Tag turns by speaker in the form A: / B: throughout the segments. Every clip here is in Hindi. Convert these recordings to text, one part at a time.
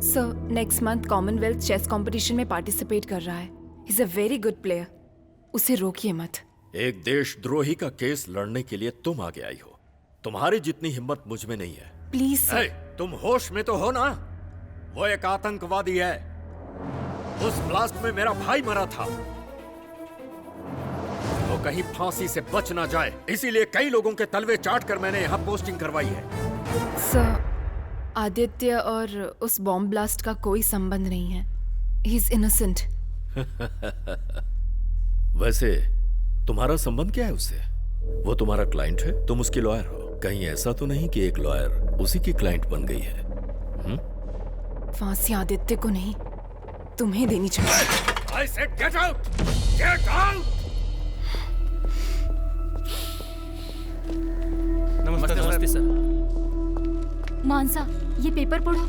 A: Sir next month Commonwealth chess competition में पार्टिसिपेट कर रहा है। He is a very good player, उसे रोकिए मत।
B: एक देशद्रोही का केस लड़ने के लिए तुम आगे आई हो। तुम्हारी जितनी हिम्मत मुझ में नहीं है।
A: Please sir.
B: तुम होश में तो हो ना? वो एक आतंकवादी है। उस ब्लास्ट में मेरा भाई मरा था। वो कहीं फांसी से बच ना जाए, इसीलिए कई लोगों के तलवे चाट कर मैंने यहाँ पोस्टिंग करवाई है।
A: सर आदित्य और उस बॉम्ब ब्लास्ट का कोई संबंध नहीं है। He is innocent.
B: वैसे तुम्हारा संबंध क्या है उससे? वो तुम्हारा क्लाइंट है, तुम उसकी लॉयर हो। कहीं ऐसा तो नहीं कि एक लॉयर उसी की क्लाइंट बन गई है?
A: फांसी आदित्य को नहीं, तुम्हें देनी चाहिए।
B: I said get out! Get out!
C: नमस्ते सर।
D: मानसा, ये पेपर पढ़ो।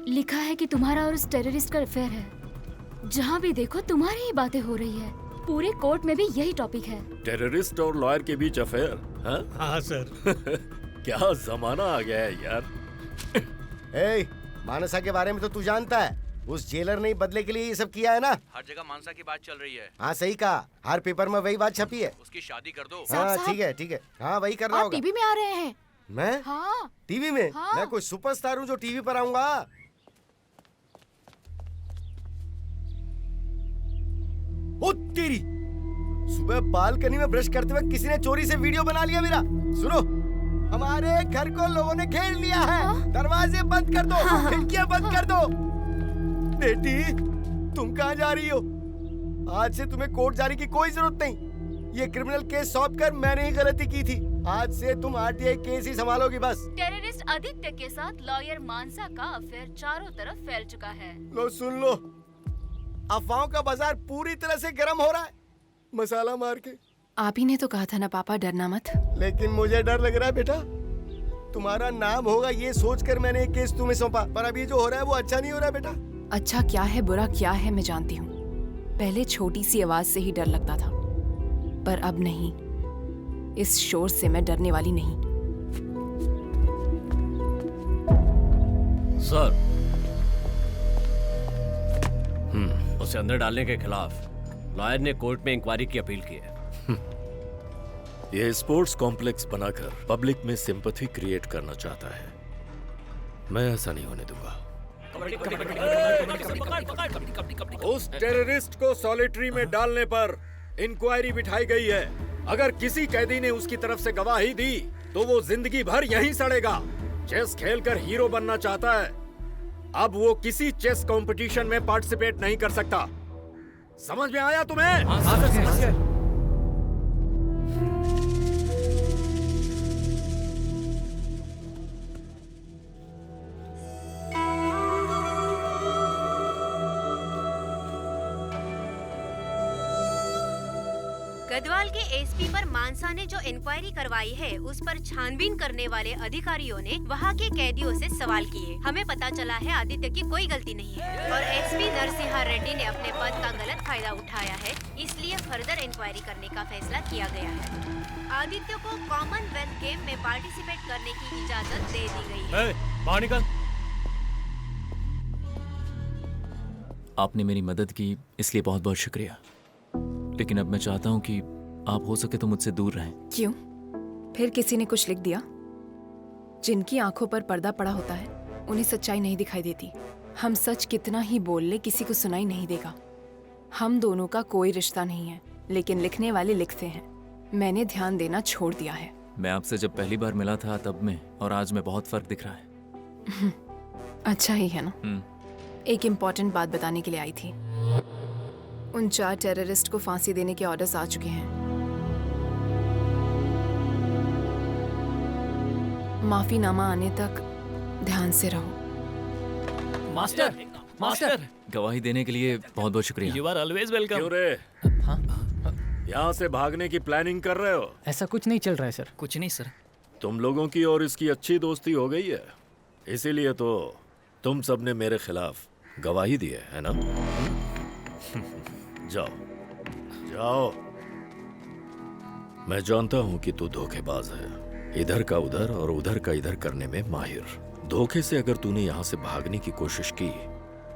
D: लिखा है कि तुम्हारा और उस टेररिस्ट का अफेयर है। जहाँ भी देखो तुम्हारी ही बातें हो रही है। पूरे कोर्ट में भी यही टॉपिक है।
B: टेररिस्ट और लॉयर के बीच अफेयर?
C: हाँ सर।
B: क्या जमाना आ गया है यार।
E: मानसा के बारे में तो तू जानता है। उस जेलर ने बदले के लिए ये सब किया है ना।
F: हर जगह मानसा की बात चल रही है।
E: हाँ सही कहा, हर पेपर में वही बात छपी है।
F: उसकी शादी कर दो।
E: हाँ ठीक है ठीक है, हाँ वही करना होगा।
D: टीवी में आ रहे हैं।
E: मैं?
D: हाँ।
E: टीवी में?
D: हाँ।
E: मैं कोई सुपरस्टार हूँ जो टीवी पर आऊंगा? ओ तेरी, सुबह बालकनी में ब्रश करते हुए किसी ने चोरी से वीडियो बना लिया मेरा। सुनो, हमारे घर को लोगों ने घेर लिया है। दरवाजे बंद कर दो, खिड़कियां बंद कर दो। बेटी, तुम कहाँ जा रही हो? आज से तुम्हें कोर्ट जाने की कोई जरूरत नहीं। ये क्रिमिनल केस सौंप कर मैंने ही गलती की थी। आज से तुम आरटीआई केस ही संभालोगी बस।
D: टेररिस्ट आदित्य के साथ लॉयर मानसा का अफेयर चारों तरफ फैल चुका है।
E: लो सुन लो, अफवाहों का बाजार पूरी तरह से गर्म हो रहा है, मसाला मार के।
A: आप ही ने तो कहा था ना पापा, डरना मत।
E: लेकिन मुझे डर लग रहा है बेटा। तुम्हारा नाम होगा ये सोचकर मैंने एक केस तुम्हें सौंपा, पर अभी जो हो रहा है वो अच्छा नहीं हो रहा है बेटा।
A: अच्छा क्या है बुरा क्या है मैं जानती हूँ। पहले छोटी सी आवाज से ही डर लगता था, पर अब नहीं। इस शोर से मैं डरने वाली नहीं।
C: सर, उसे अंदर डालने के खिलाफ लॉयर ने कोर्ट में इंक्वायरी की अपील की है।
B: ये स्पोर्ट्स कॉम्प्लेक्स बनाकर पब्लिक में सिंपैथी क्रिएट करना चाहता है। मैं ऐसा नहीं होने दूंगा। उस टेररिस्ट को सॉलिटरी में डालने पर इंक्वायरी बिठाई गई है। अगर किसी कैदी ने उसकी तरफ से गवाही दी तो वो जिंदगी भर यहीं सड़ेगा। चेस खेलकर हीरो बनना चाहता है। अब वो किसी चेस कंपटीशन में पार्टिसिपेट नहीं कर सकता। समझ में आया तुम्हें?
G: गढ़वाल के एसपी पर मानसा ने जो इंक्वायरी करवाई है उस पर छानबीन करने वाले अधिकारियों ने वहां के कैदियों से सवाल किए। हमें पता चला है आदित्य की कोई गलती नहीं है और एसपी नरसिंहा रेड्डी ने अपने पद का गलत फायदा उठाया है, इसलिए फर्दर इंक्वायरी करने का फैसला किया गया है। आदित्य को कॉमनवेल्थ गेम में पार्टिसिपेट करने की इजाजत दे दी गई है।
C: बाहर निकल।
H: आपने मेरी मदद की, इसलिए बहुत बहुत शुक्रिया। लेकिन अब मैं चाहता हूँ कि आप हो सके तो मुझसे दूर रहें।
A: क्यों? फिर किसी ने कुछ लिख दिया? जिनकी आंखों पर पर्दा पड़ा होता है उन्हें सच्चाई नहीं दिखाई देती। हम सच कितना ही बोल ले किसी को सुनाई नहीं देगा। हम दोनों का कोई रिश्ता नहीं है, लेकिन लिखने वाले लिखते हैं। मैंने ध्यान देना छोड़ दिया है।
H: मैं आपसे जब पहली बार मिला था तब में और आज में बहुत फर्क दिख रहा है।
A: अच्छा ही है ना। एक इम्पोर्टेंट बात बताने के लिए आई थी। उन 4 टेररिस्ट को फांसी देने के ऑर्डर्स आ चुके हैं। माफीनामा आने तक ध्यान से रहो।
C: मास्टर,
H: गवाही देने के लिए बहुत बहुत शुक्रिया।
C: You are always welcome.
B: क्यों रे? यहाँ से भागने की प्लानिंग कर रहे हो?
I: ऐसा कुछ नहीं चल रहा है सर।
C: कुछ नहीं सर।
B: तुम लोगों की और इसकी अच्छी दोस्ती हो गई है, इसीलिए तो तुम सबने मेरे खिलाफ गवाही दी है ना? जाओ जाओ। मैं जानता हूं कि तू धोखेबाज है, इधर का उधर और उधर का इधर करने में माहिर। धोखे से अगर तूने यहाँ से भागने की कोशिश की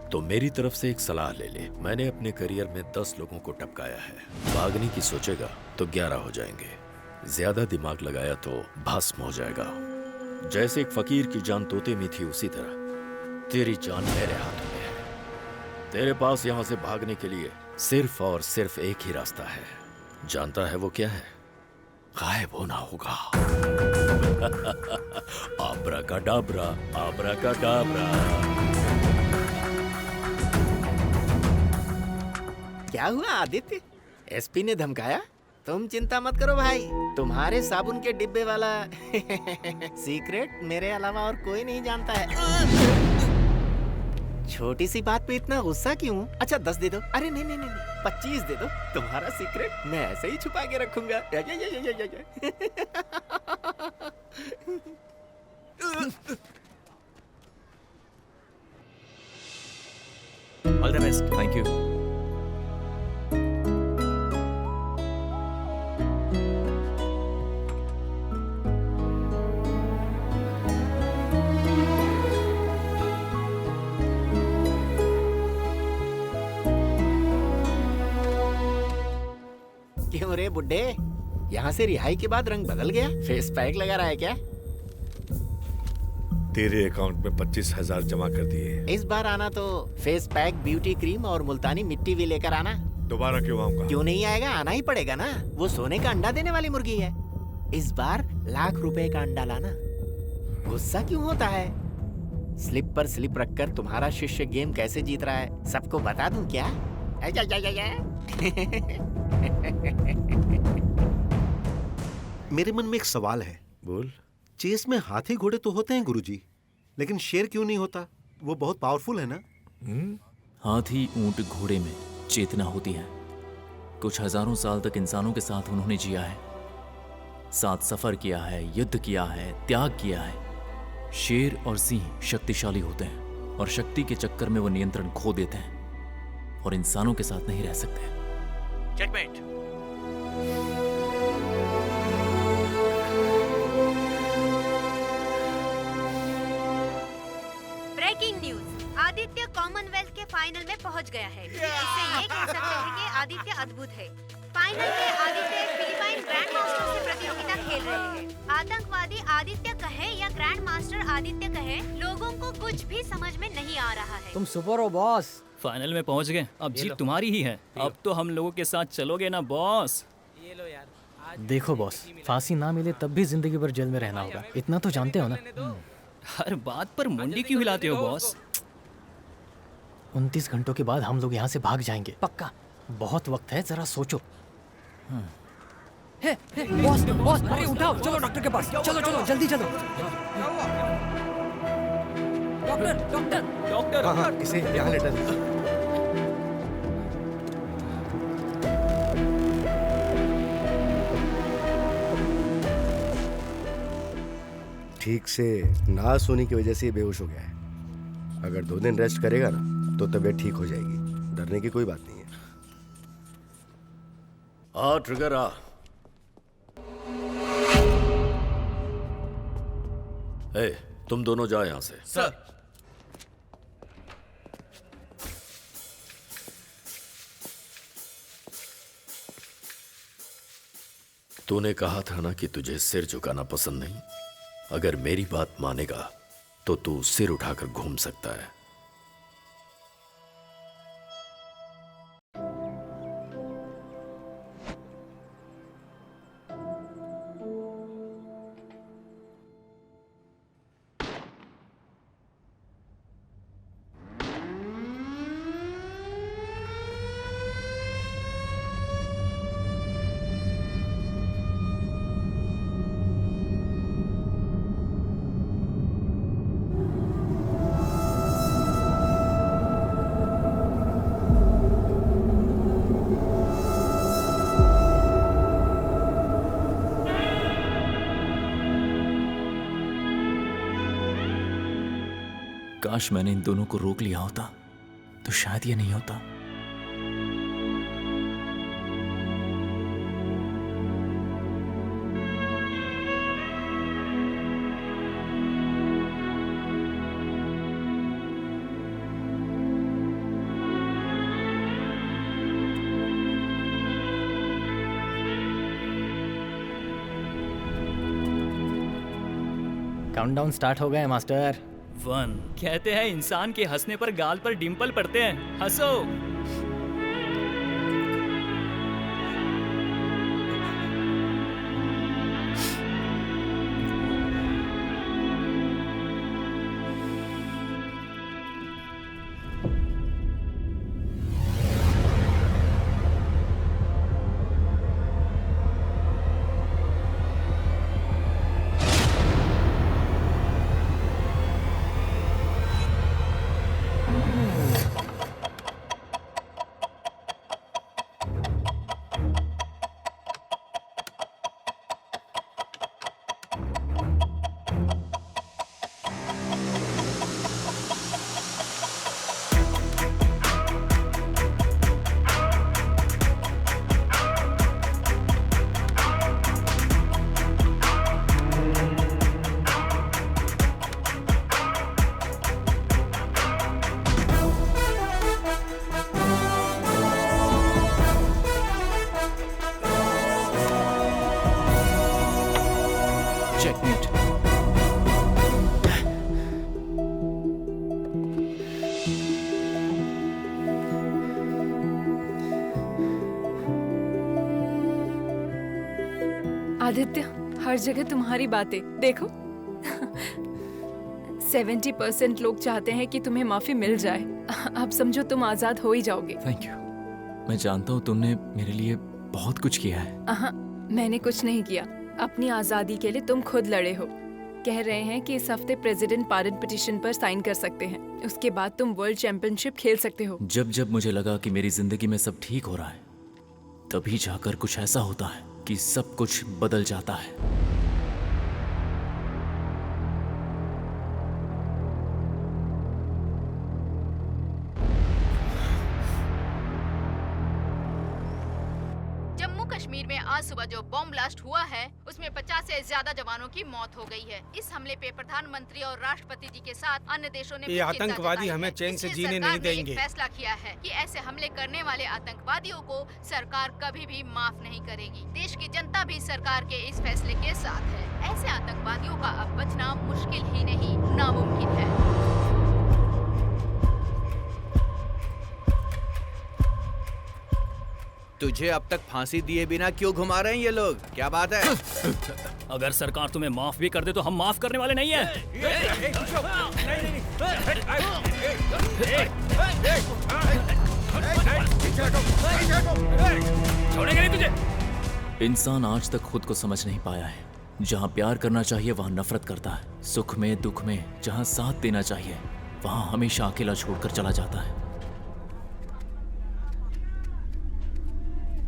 B: तो मेरी तरफ से एक सलाह ले ले। मैंने अपने करियर में 10 लोगों को टपकाया है। भागने की सोचेगा तो 11 हो जाएंगे। ज्यादा दिमाग लगाया तो भस्म हो जाएगा। जैसे एक फकीर की जान तोते में थी, उसी तरह तेरी जान मेरे हाथ में है। तेरे पास यहाँ से भागने के लिए सिर्फ और सिर्फ एक ही रास्ता है। जानता है वो क्या है? गायब होना होगा। आब्राकाडाब्रा, आब्राकाडाब्रा।
E: क्या हुआ आदित्य? एसपी ने धमकाया? तुम चिंता मत करो भाई, तुम्हारे साबुन के डिब्बे वाला सीक्रेट मेरे अलावा और कोई नहीं जानता है। छोटी सी बात पे इतना गुस्सा क्यों? अच्छा 10 दे दो। अरे नहीं नहीं नहीं, 25 दे दो। तुम्हारा सीक्रेट मैं ऐसे ही छुपा के रखूंगा।
H: All the best. Thank you.
E: क्यों रे बुड्ढे, यहाँ से रिहाई के बाद रंग बदल गया? फेस पैक लगा रहा है क्या?
I: तेरे अकाउंट में 25,000 जमा कर दिए।
E: इस बार आना तो फेस पैक, ब्यूटी क्रीम और मुल्तानी मिट्टी भी लेकर आना।
I: दोबारा क्यों आऊंगा?
E: क्यों नहीं आएगा, आना ही पड़ेगा ना। वो सोने का अंडा देने वाली मुर्गी है। इस बार ₹1,00,000 का अंडा लाना। गुस्सा क्यों होता है? स्लिप पर स्लिप रखकर तुम्हारा शिष्य गेम कैसे जीत रहा है सबको बता दूं क्या?
J: मेरे मन में एक सवाल है।
I: बोल।
J: चेस में हाथी घोड़े तो होते हैं गुरुजी, लेकिन शेर क्यों नहीं होता? वो बहुत पावरफुल है ना?
H: हाथी, ऊंट, घोड़े में चेतना होती है। कुछ हजारों साल तक इंसानों के साथ उन्होंने जिया है, साथ सफर किया है, युद्ध किया है, त्याग किया है। शेर और सिंह शक्तिशाली होते हैं और शक्ति के चक्कर में वो नियंत्रण खो देते हैं और इंसानों के साथ नहीं रह सकते।
F: Checkmate.
G: Breaking news, Aditya Commonwealth के फाइनल में पहुंच गया है। इससे ये कह सकते हैं कि आदित्य अद्भुत है। फाइनल में आदित्य एक फिलिपाइन ग्रैंड मास्टर से प्रतियोगिता खेल रहे हैं। आतंकवादी आदित्य कहे या ग्रैंड मास्टर आदित्य कहे, लोगों को कुछ भी समझ में नहीं आ रहा है।
K: तुम सुपर हो बॉस।
L: फाइनल में पहुंच गए, अब जीत तुम्हारी ही है। अब तो हम लोगों के साथ चलोगे ना बॉस?
K: ये लो यार। देखो बॉस, फांसी ना मिले तब भी जिंदगी भर जेल में रहना होगा, इतना तो जानते हो ना।
L: हर बात पर मुंडी क्यों हिलाते हो बॉस?
K: 29 घंटों के बाद हम लोग यहाँ से भाग जाएंगे, पक्का। बहुत वक्त है, जरा सोचो। हे, बॉस बॉस, अरे उठाओ, चलो डॉक्टर के पास। चलो चलो जल्दी चलो। Doctor doctor doctor.
J: हाँ, इसे यहाँ लेटा दो। ठीक से ना सोने की वजह से ये बेहोश हो गया है। अगर 2 दिन रेस्ट करेगा ना तो तबीयत ठीक हो जाएगी। डरने की कोई बात नहीं है।
B: ट्रिगर आ। ए, तुम दोनों जाओ यहां से।
F: सर।
B: तूने कहा था ना कि तुझे सिर झुकाना पसंद नहीं। अगर मेरी बात मानेगा तो तू सिर उठाकर घूम सकता है।
H: काश मैंने इन दोनों को रोक लिया होता तो शायद ये नहीं होता।
K: काउंटडाउन स्टार्ट हो गया है मास्टर।
L: 1 कहते हैं इंसान के हंसने पर गाल पर डिंपल पड़ते हैं। हंसो।
H: चेकमेट।
A: आदित्य, हर जगह तुम्हारी बातें देखो। 70% लोग चाहते हैं कि तुम्हें माफी मिल जाए। अब समझो तुम आजाद हो ही जाओगे।
H: Thank you. मैं जानता हूँ तुमने मेरे लिए बहुत कुछ किया है।
A: मैंने कुछ नहीं किया। अपनी आजादी के लिए तुम खुद लड़े हो। कह रहे हैं कि इस हफ्ते प्रेसिडेंट पार्डन पिटीशन पर साइन कर सकते हैं। उसके बाद तुम वर्ल्ड चैंपियनशिप खेल सकते हो।
H: जब जब मुझे लगा कि मेरी जिंदगी में सब ठीक हो रहा है, तभी जाकर कुछ ऐसा होता है कि सब कुछ बदल जाता है।
M: जम्मू कश्मीर में आज सुबह जो बॉम्ब ब्लास्ट हुआ है उसमें 50 से ज्यादा जवानों की मौत हो गई है। इस हमले पे प्रधानमंत्री और राष्ट्रपति जी के साथ अन्य देशों ने
N: ये आतंकवादी हमें चैन से जीने नहीं देंगे।
M: फैसला किया है कि ऐसे हमले करने वाले आतंकवादियों को सरकार कभी भी माफ नहीं करेगी। देश की जनता भी सरकार के इस फैसले के साथ है। ऐसे आतंकवादियों का अब बचना मुश्किल ही नहीं, नामुमकिन है।
F: तुझे अब तक फांसी दिए बिना क्यों घुमा रहे हैं ये लोग? क्या बात है?
L: अगर सरकार तुम्हें माफ भी कर दे तो हम माफ करने वाले नहीं हैं। छोड़ेंगे नहीं तुझे।
H: इंसान आज तक खुद को समझ नहीं पाया है। जहाँ प्यार करना चाहिए वहाँ नफरत करता है। सुख में दुख में जहाँ साथ देना चाहिए वहाँ हमेशा अकेला छोड़कर चला जाता है।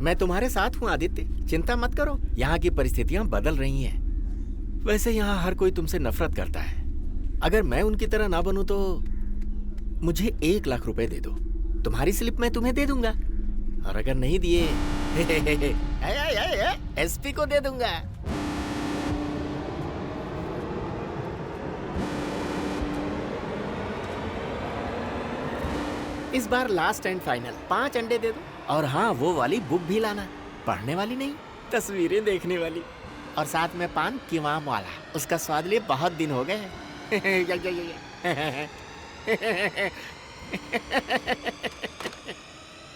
O: मैं तुम्हारे साथ हूँ आदित्य, चिंता मत करो। यहाँ की परिस्थितियाँ बदल रही हैं। वैसे यहाँ हर कोई तुमसे नफरत करता है। अगर मैं उनकी तरह ना बनूं तो मुझे 1 लाख रुपए दे दो। तुम्हारी स्लिप मैं तुम्हें दे दूंगा। और अगर नहीं दिए एसपी को दे दूंगा। इस बार लास्ट एंड फाइनल 5 अंडे दे दो। और हाँ, वो वाली बुक भी लाना, पढ़ने वाली नहीं, तस्वीरें देखने वाली। और साथ में पान किवाम वाला, उसका स्वाद लिए बहुत दिन हो गए।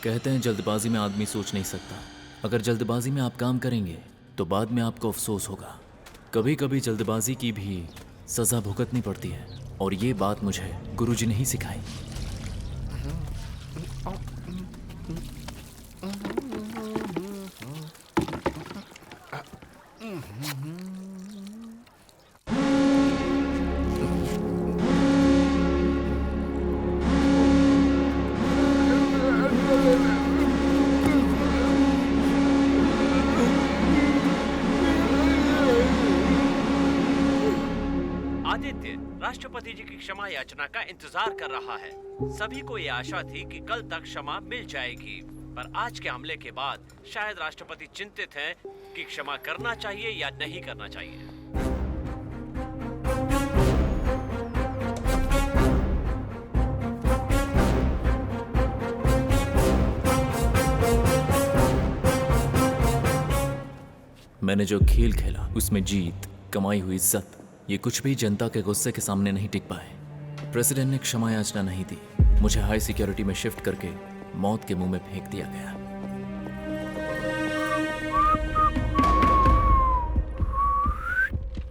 H: कहते हैं जल्दबाजी में आदमी सोच नहीं सकता। अगर जल्दबाजी में आप काम करेंगे तो बाद में आपको अफसोस होगा। कभी कभी जल्दबाजी की भी सजा भुगतनी पड़ती है, और ये बात मुझे गुरुजी ने ही सिखाई।
C: आदित्य राष्ट्रपति जी की क्षमा याचना का इंतजार कर रहा है। सभी को ये आशा थी कि कल तक क्षमा मिल जाएगी, पर आज के हमले के बाद शायद राष्ट्रपति चिंतित हैं कि क्षमा करना चाहिए या नहीं करना चाहिए।
H: मैंने जो खेल खेला उसमें जीत, कमाई हुई इज्जत ये कुछ भी जनता के गुस्से के सामने नहीं टिक पाए। प्रेसिडेंट ने क्षमा याचना नहीं दी, मुझे हाई सिक्योरिटी में शिफ्ट करके मौत के मुंह में फेंक दिया गया।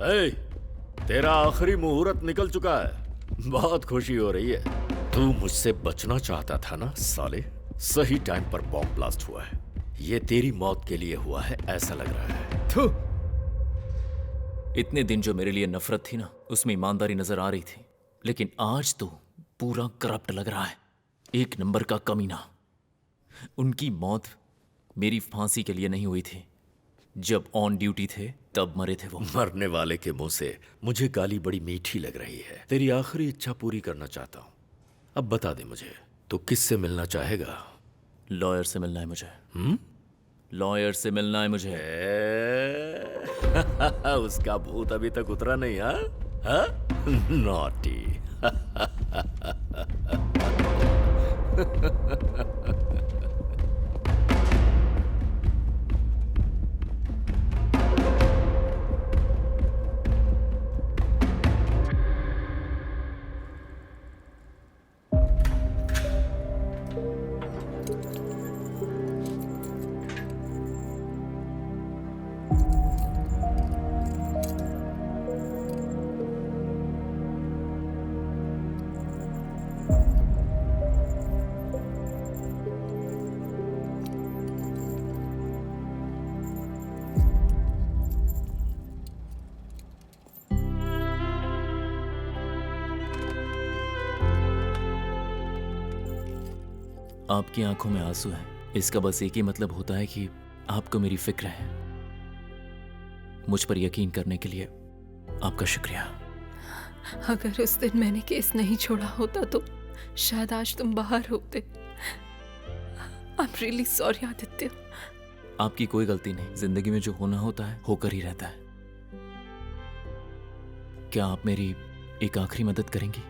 B: ए, तेरा आखिरी मुहूर्त निकल चुका है, बहुत खुशी हो रही है। तू मुझसे बचना चाहता था ना साले, सही टाइम पर बॉम्ब ब्लास्ट हुआ है। ये तेरी मौत के लिए हुआ है ऐसा लग रहा है।
H: थू। इतने दिन जो मेरे लिए नफरत थी ना, उसमें ईमानदारी नजर आ रही थी, लेकिन आज तो पूरा करप्ट लग रहा है, एक नंबर का कमीना। उनकी मौत मेरी फांसी के लिए नहीं हुई थी, जब ऑन ड्यूटी थे तब मरे थे वो।
B: मरने वाले के मुंह से मुझे गाली बड़ी मीठी लग रही है। तेरी आखिरी इच्छा पूरी करना चाहता हूं। अब बता दे मुझे, तू किससे मिलना चाहेगा?
H: लॉयर से मिलना है मुझे। लॉयर से मिलना है मुझे।
B: उसका भूत अभी तक उतरा नहीं, हाँ? नॉटी।
H: आपकी आंखों में आंसू है, इसका बस एक ही मतलब होता है कि आपको मेरी फिक्र है। मुझ पर यकीन करने के लिए आपका शुक्रिया।
A: अगर उस दिन मैंने केस नहीं छोड़ा होता तो शायद आज तुम बाहर होते। I am really sorry Aditya.
H: आपकी कोई गलती नहीं, जिंदगी में जो होना होता है होकर ही रहता है। क्या आप मेरी एक आखिरी मदद करेंगी?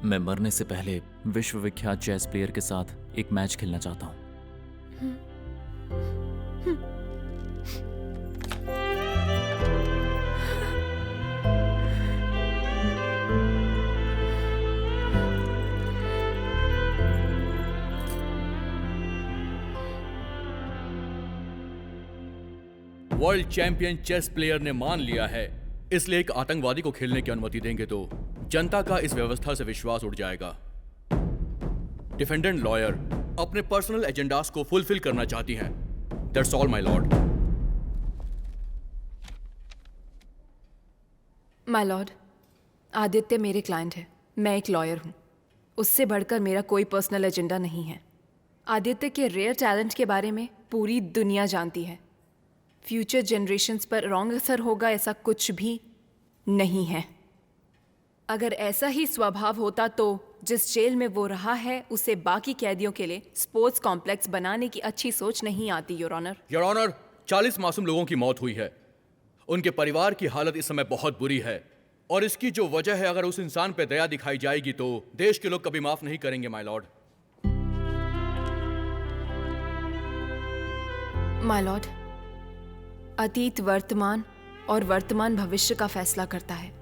H: मैं मरने से पहले विश्व विख्यात चेस प्लेयर के साथ एक मैच खेलना चाहता हूं।
P: वर्ल्ड चैंपियन चेस प्लेयर ने मान लिया है, इसलिए एक आतंकवादी को खेलने की अनुमति देंगे तो जनता का इस व्यवस्था से विश्वास उठ जाएगा। डिफेंडेंट लॉयर अपने पर्सनल एजेंडास को फुलफिल करना चाहती हैं। That's all my Lord.
A: My Lord, Aditya मेरे क्लाइंट है, मैं एक लॉयर हूँ। उससे बढ़कर मेरा कोई पर्सनल एजेंडा नहीं है। आदित्य के रेयर टैलेंट के बारे में पूरी दुनिया जानती है। फ्यूचर जनरेशन्स पर रॉन्ग असर होगा ऐसा कुछ भी नहीं है। अगर ऐसा ही स्वभाव होता तो जिस जेल में वो रहा है उसे बाकी कैदियों के लिए स्पोर्ट्स कॉम्प्लेक्स बनाने की अच्छी सोच नहीं आती, योर ऑनर।
P: योर ऑनर, 40 मासूम लोगों की मौत हुई है। उनके परिवार की हालत इस समय बहुत बुरी है और इसकी जो वजह है, अगर उस इंसान पे दया दिखाई जाएगी तो देश के लोग कभी माफ नहीं करेंगे माय लॉर्ड।
A: माय लॉर्ड, अतीत वर्तमान और वर्तमान भविष्य का फैसला करता है।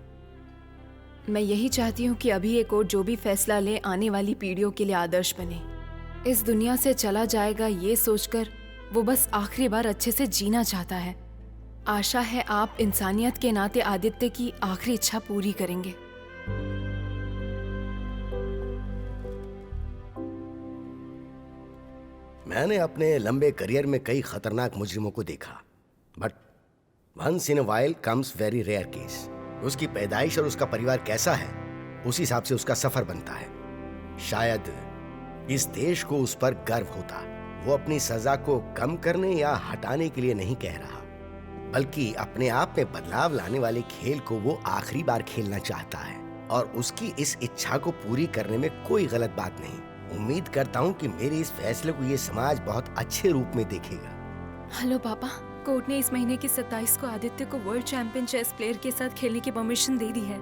A: मैं यही चाहती हूँ कि अभी ये कोर्ट जो भी फैसला ले आने वाली पीढ़ियों के लिए आदर्श बने। इस दुनिया से चला जाएगा ये सोचकर वो बस आखिरी बार अच्छे से जीना चाहता है। आशा है आप इंसानियत के नाते आदित्य की आखिरी इच्छा पूरी करेंगे।
J: मैंने अपने लंबे करियर में कई खतरनाक मुजरिमों को देखा, but once in a while comes very rare case. उसकी पैदाइश और उसका परिवार कैसा है उस हिसाब से उसका सफर बनता है। शायद इस देश को उस पर गर्व होता। वो अपनी सजा को कम करने या हटाने के लिए नहीं कह रहा, बल्कि अपने आप में बदलाव लाने वाले खेल को वो आखिरी बार खेलना चाहता है और उसकी इस इच्छा को पूरी करने में कोई गलत बात नहीं। उम्मीद करता हूँ कि मेरे इस फैसले को ये समाज बहुत अच्छे रूप में देखेगा।
A: हेलो पापा, कोर्ट ने इस महीने की 27 को आदित्य को वर्ल्ड चैंपियन चेस प्लेयर के साथ खेलने की परमिशन दे दी है।